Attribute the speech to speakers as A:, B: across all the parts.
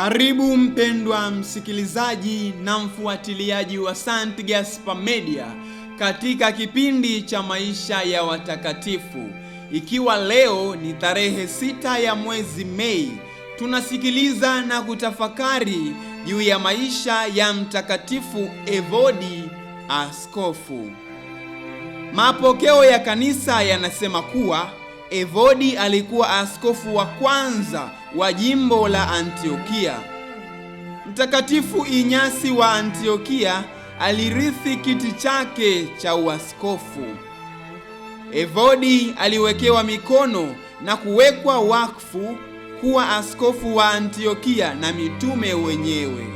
A: Karibu mpendwa msikilizaji na mfuatiliaji wa St. Gaspar Media katika kipindi cha maisha ya watakatifu. Ikiwa leo ni tarehe 6 ya mwezi Mei, tunasikiliza na kutafakari juu ya maisha ya Mtakatifu Evodi askofu. Mapokeo ya kanisa yanasema kuwa Evodi alikuwa askofu wa kwanza wa jimbo la Antiokia. Mtakatifu Inyasi wa Antiokia alirithi kiti chake cha uaskofu. Evodi aliwekewa mikono na kuwekwa wakfu kuwa askofu wa Antiokia na mitume wenyewe.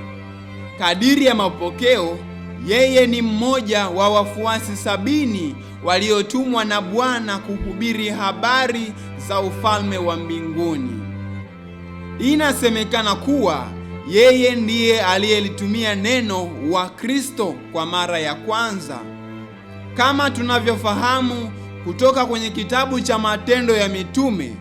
A: Kadiri ya mapokeo, yeye ni mmoja wa wafuasi 70 waliotumwa na Bwana kuhubiri habari za ufalme wa mbinguni. Inasemekana kuwa yeye ndiye aliyelitumia neno wa Kristo kwa mara ya kwanza. Kama tunavyofahamu kutoka kwenye kitabu cha Matendo ya Mitume,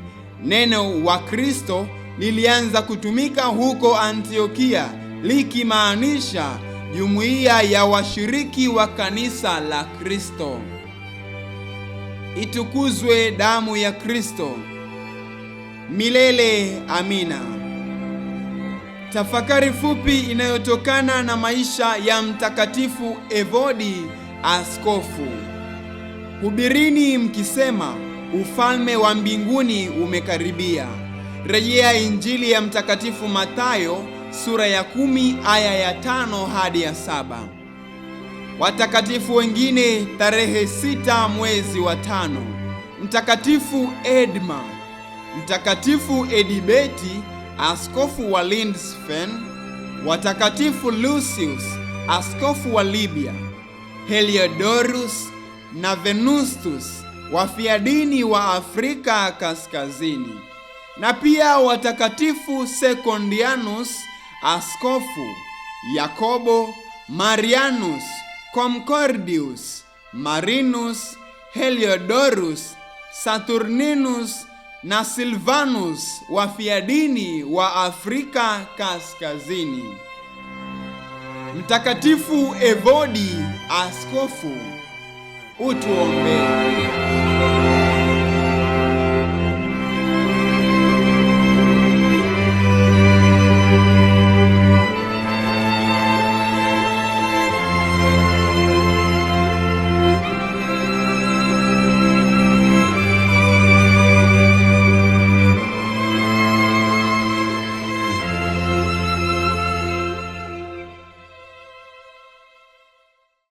A: neno wa Kristo lilianza kutumika huko Antiokia, likimaanisha jumuiya ya washiriki wa kanisa la Kristo. Itukuzwe damu ya Kristo! Milele amina. Tafakari fupi inayotokana na maisha ya Mtakatifu Evodi askofu. Hubirini mkisema, ufalme wa mbinguni umekaribia. Rejea Injili ya Mtakatifu Mathayo sura ya 10 aya ya 5 hadi ya 7. Watakatifu wengine tarehe 6 mwezi wa 5: Mtakatifu Edma, Mtakatifu Edibeti askofu wa Lindisfarne, watakatifu Lucius askofu wa Libya, Heliodorus na Venustus wafiadini wa Afrika Kaskazini, na pia watakatifu Secondianus askofu, Yakobo, Marianus, Concordius, Marinus, Heliodorus, Saturninus na Silvanus wafiadini wa Afrika Kaskazini. Mtakatifu Evodi askofu, utuombee.